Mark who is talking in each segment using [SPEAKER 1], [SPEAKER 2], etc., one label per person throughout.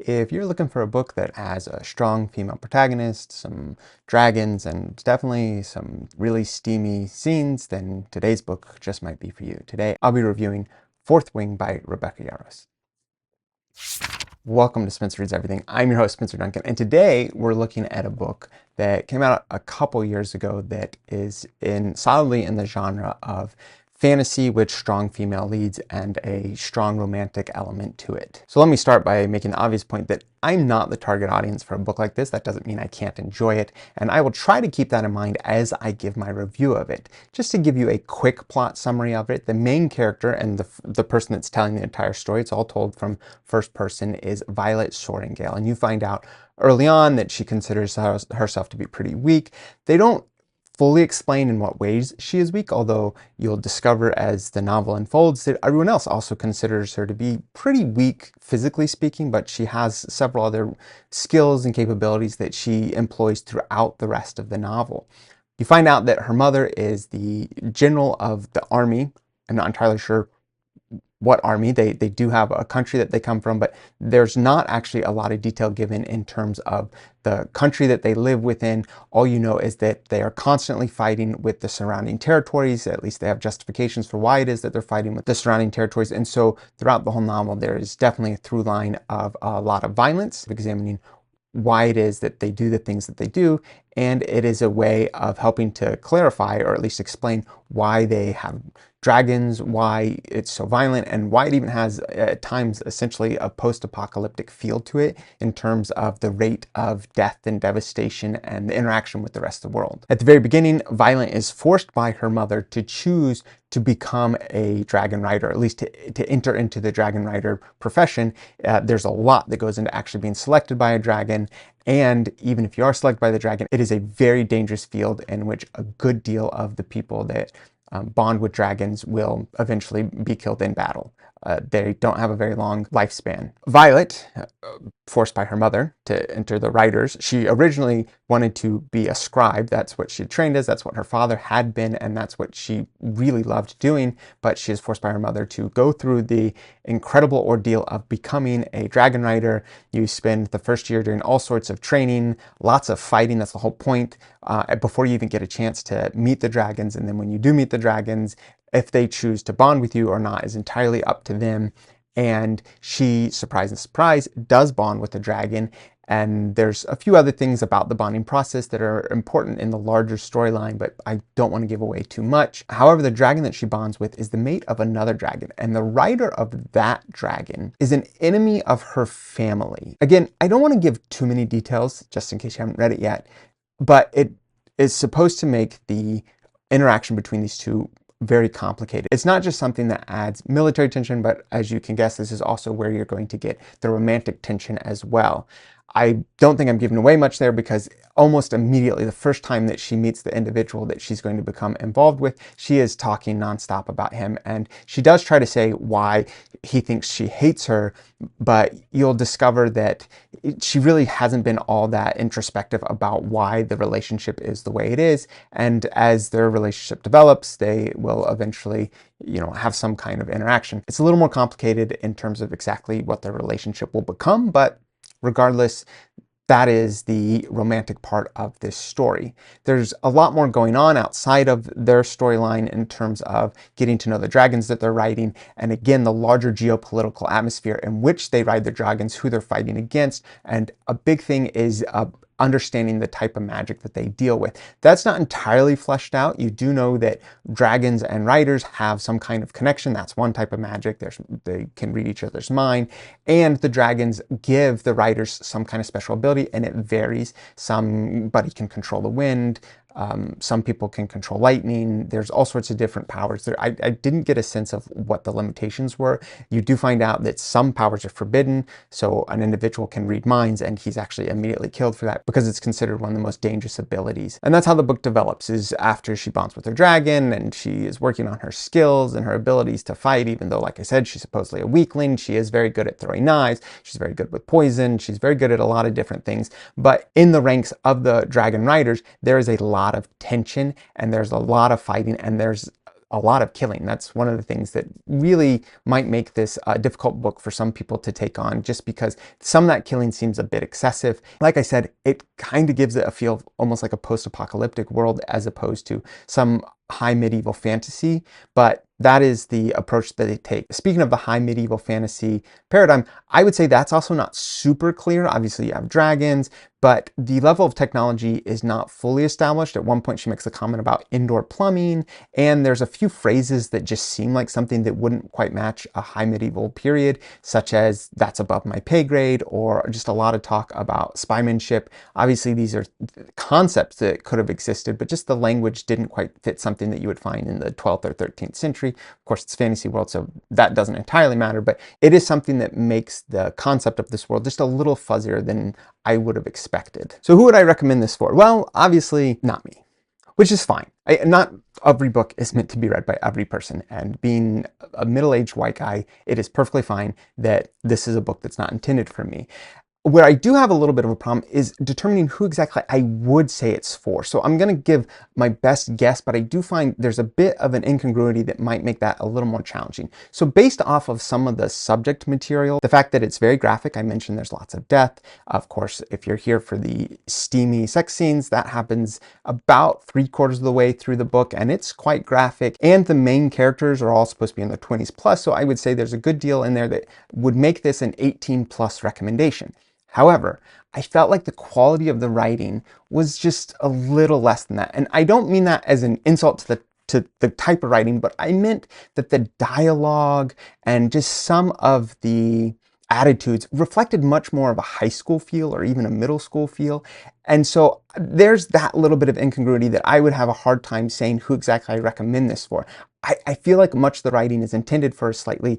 [SPEAKER 1] If you're looking for a book that has a strong female protagonist, some dragons, and definitely some really steamy scenes, then today's book just might be for you. Today, I'll be reviewing Fourth Wing by Rebecca Yarros. Welcome to Spencer Reads Everything. I'm your host, Spencer Duncan, and today we're looking at a book that came out a couple years ago that is solidly in the genre of fantasy with strong female leads and a strong romantic element to it. So let me start by making the obvious point that I'm not the target audience for a book like this. That doesn't mean I can't enjoy it, and I will try to keep that in mind as I give my review of it. Just to give you a quick plot summary of it, the main character and the person that's telling the entire story, it's all told from first person, is Violet Sortingale, and you find out early on that she considers herself to be pretty weak. They don't fully explain in what ways she is weak, although you'll discover as the novel unfolds that everyone else also considers her to be pretty weak physically speaking, but she has several other skills and capabilities that she employs throughout the rest of the novel. You find out that her mother is the general of the army. I'm not entirely sure what army. They do have a country that they come from, but there's not actually a lot of detail given in terms of the country that they live within. All you know is that they are constantly fighting with the surrounding territories. At least they have justifications for why it is that they're fighting with the surrounding territories. And so throughout the whole novel, there is definitely a through line of a lot of violence, examining why it is that they do the things that they do, and it is a way of helping to clarify or at least explain why they have dragons, why it's so violent, and why it even has at times essentially a post-apocalyptic feel to it in terms of the rate of death and devastation and the interaction with the rest of the world. At the very beginning, Violet is forced by her mother to choose to become a dragon rider, at least to enter into the dragon rider profession. There's a lot that goes into actually being selected by a dragon, and even if you are selected by the dragon, it is a very dangerous field in which a good deal of the people that bond with dragons will eventually be killed in battle. They don't have a very long lifespan. Violet, forced by her mother to enter the riders, she originally wanted to be a scribe. That's what she had trained as, that's what her father had been, and that's what she really loved doing, but she is forced by her mother to go through the incredible ordeal of becoming a dragon rider. You spend the first year doing all sorts of training, lots of fighting, that's the whole point, before you even get a chance to meet the dragons, and then when you do meet the dragons, if they choose to bond with you or not is entirely up to them. And she, surprise and surprise, does bond with the dragon. And there's a few other things about the bonding process that are important in the larger storyline, but I don't want to give away too much. However, the dragon that she bonds with is the mate of another dragon, and the rider of that dragon is an enemy of her family. Again, I don't want to give too many details, just in case you haven't read it yet, but it is supposed to make the interaction between these two very complicated. It's not just something that adds military tension, but as you can guess, this is also where you're going to get the romantic tension as well. I don't think I'm giving away much there because almost immediately, the first time that she meets the individual that she's going to become involved with, she is talking nonstop about him, and she does try to say why he thinks she hates her, but you'll discover that she really hasn't been all that introspective about why the relationship is the way it is, and as their relationship develops, they will eventually, have some kind of interaction. It's a little more complicated in terms of exactly what their relationship will become, but regardless, that is the romantic part of this story. There's a lot more going on outside of their storyline in terms of getting to know the dragons that they're riding, and again, the larger geopolitical atmosphere in which they ride the dragons, who they're fighting against, and a big thing is understanding the type of magic that they deal with. That's not entirely fleshed out. You do know that dragons and riders have some kind of connection. That's one type of magic. They can read each other's mind, and the dragons give the riders some kind of special ability, and it varies. Somebody can control the wind. Some people can control lightning. There's all sorts of different powers. I didn't get a sense of what the limitations were. You do find out that some powers are forbidden, so an individual can read minds, and he's actually immediately killed for that because it's considered one of the most dangerous abilities. And that's how the book develops, is after she bonds with her dragon, and she is working on her skills and her abilities to fight, even though, like I said, she's supposedly a weakling. She is very good at throwing knives. She's very good with poison. She's very good at a lot of different things. But in the ranks of the dragon riders, there is a lot of tension, and there's a lot of fighting, and there's a lot of killing. That's one of the things that really might make this a difficult book for some people to take on, just because some of that killing seems a bit excessive. Like I said, it kind of gives it a feel of almost like a post-apocalyptic world as opposed to some high medieval fantasy, but that is the approach that they take. Speaking of the high medieval fantasy paradigm, I would say that's also not super clear. Obviously, you have dragons, but the level of technology is not fully established. At one point, she makes a comment about indoor plumbing, and there's a few phrases that just seem like something that wouldn't quite match a high medieval period, such as "that's above my pay grade," or just a lot of talk about spymanship. Obviously, these are concepts that could have existed, but just the language didn't quite fit something that you would find in the 12th or 13th century. Of course, it's fantasy world, so that doesn't entirely matter, but it is something that makes the concept of this world just a little fuzzier than I would have expected. So who would I recommend this for? Well, obviously not me, which is fine. Not every book is meant to be read by every person, and being a middle-aged white guy, it is perfectly fine that this is a book that's not intended for me. Where I do have a little bit of a problem is determining who exactly I would say it's for. So I'm going to give my best guess, but I do find there's a bit of an incongruity that might make that a little more challenging. So based off of some of the subject material, the fact that it's very graphic, I mentioned there's lots of death. Of course, if you're here for the steamy sex scenes, that happens about 3/4 of the way through the book, and it's quite graphic. And the main characters are all supposed to be in the 20s plus, so I would say there's a good deal in there that would make this an 18 plus recommendation. However, I felt like the quality of the writing was just a little less than that. And I don't mean that as an insult to the type of writing, but I meant that the dialogue and just some of the attitudes reflected much more of a high school feel or even a middle school feel. And so there's that little bit of incongruity that I would have a hard time saying who exactly I recommend this for. I feel like much of the writing is intended for a slightly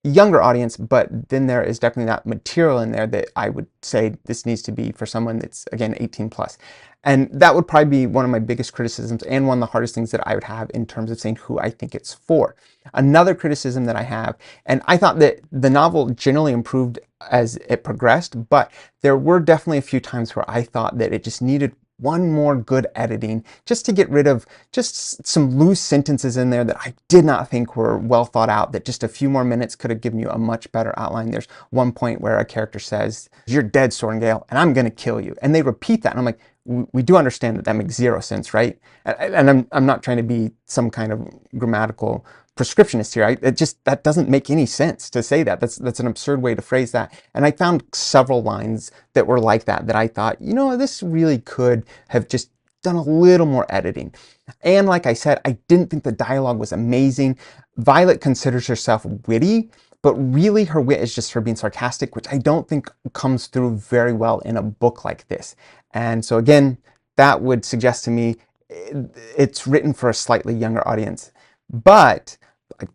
[SPEAKER 1] younger audience, but then there is definitely that material in there that I would say this needs to be for someone that's, again, 18 plus. And that would probably be one of my biggest criticisms and one of the hardest things that I would have in terms of saying who I think it's for. Another criticism that I have, and I thought that the novel generally improved as it progressed, but there were definitely a few times where I thought that it just needed one more good editing just to get rid of just some loose sentences in there that I did not think were well thought out, that just a few more minutes could have given you a much better outline. There's one point where a character says, "You're dead, Sorengale, and I'm going to kill you." And they repeat that. And I'm like, we do understand that that makes zero sense, right? And I'm not trying to be some kind of grammatical prescriptionist here. That doesn't make any sense to say that. That's an absurd way to phrase that. And I found several lines that were like that I thought, this really could have just done a little more editing. And like I said, I didn't think the dialogue was amazing. Violet considers herself witty, but really her wit is just her being sarcastic, which I don't think comes through very well in a book like this. And so again, that would suggest to me it's written for a slightly younger audience. But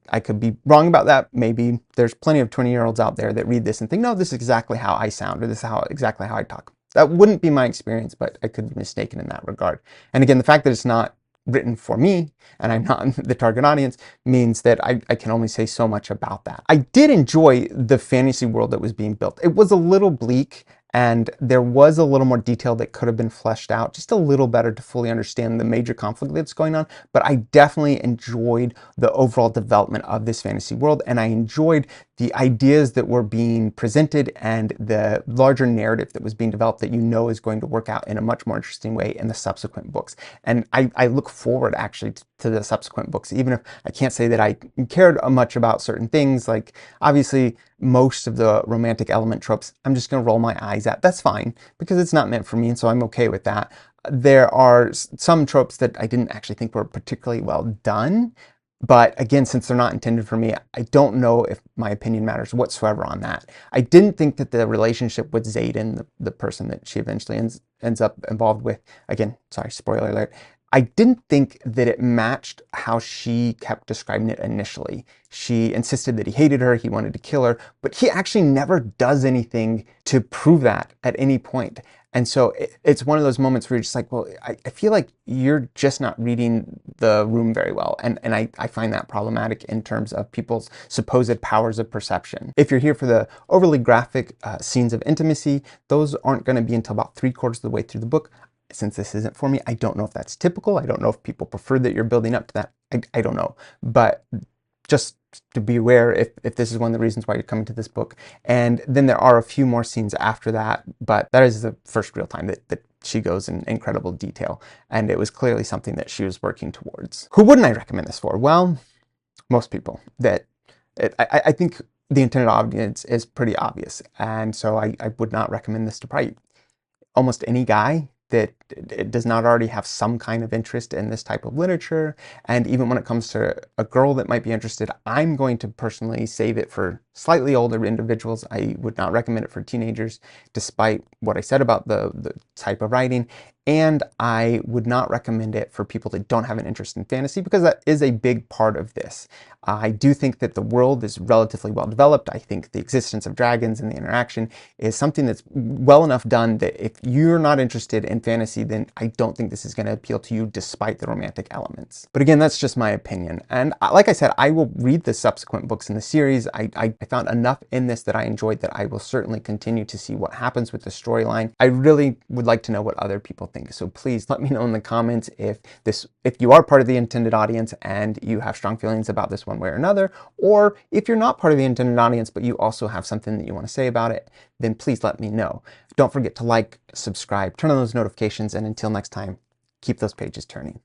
[SPEAKER 1] I could be wrong about that. Maybe there's plenty of 20-year-olds out there that read this and think, no, this is exactly how I sound, or this is exactly how I talk. That wouldn't be my experience, but I could be mistaken in that regard. And again, the fact that it's not written for me and I'm not the target audience means that I can only say so much about that. I did enjoy the fantasy world that was being built. It was a little bleak, and there was a little more detail that could have been fleshed out just a little better to fully understand the major conflict that's going on. But I definitely enjoyed the overall development of this fantasy world, and I enjoyed the ideas that were being presented and the larger narrative that was being developed that is going to work out in a much more interesting way in the subsequent books. And I look forward actually to the subsequent books, even if I can't say that I cared much about certain things. Like obviously most of the romantic element tropes, I'm just going to roll my eyes at. That's fine because it's not meant for me, and so I'm okay with that. There are some tropes that I didn't actually think were particularly well done. But again, since they're not intended for me, I don't know if my opinion matters whatsoever on that. I didn't think that the relationship with Xaden, the person that she eventually ends up involved with, again, sorry, spoiler alert, I didn't think that it matched how she kept describing it initially. She insisted that he hated her, he wanted to kill her, but he actually never does anything to prove that at any point. And so it's one of those moments where you're just like, well, I feel like you're just not reading the room very well. And I find that problematic in terms of people's supposed powers of perception. If you're here for the overly graphic scenes of intimacy, those aren't going to be until about 3/4 of the way through the book. since this isn't for me. I don't know if that's typical. I don't know if people prefer that you're building up to that. I don't know. But just to be aware if this is one of the reasons why you're coming to this book. And then there are a few more scenes after that, but that is the first real time that she goes in incredible detail. And it was clearly something that she was working towards. Who wouldn't I recommend this for? Well, most people. I think the intended audience is pretty obvious. And so I would not recommend this to probably almost any guy that does not already have some kind of interest in this type of literature. And even when it comes to a girl that might be interested, I'm going to personally save it for slightly older individuals. I would not recommend it for teenagers, despite what I said about the type of writing. And I would not recommend it for people that don't have an interest in fantasy, because that is a big part of this. I do think that the world is relatively well developed. I think the existence of dragons and the interaction is something that's well enough done that if you're not interested in fantasy, then I don't think this is going to appeal to you despite the romantic elements. But again, that's just my opinion. And like I said, I will read the subsequent books in the series. I found enough in this that I enjoyed that I will certainly continue to see what happens with the storyline. I really would like to know what other people think. So please let me know in the comments if you are part of the intended audience and you have strong feelings about this one way or another, or if you're not part of the intended audience but you also have something that you want to say about it, then please let me know. Don't forget to like, subscribe, turn on those notifications, and until next time, keep those pages turning.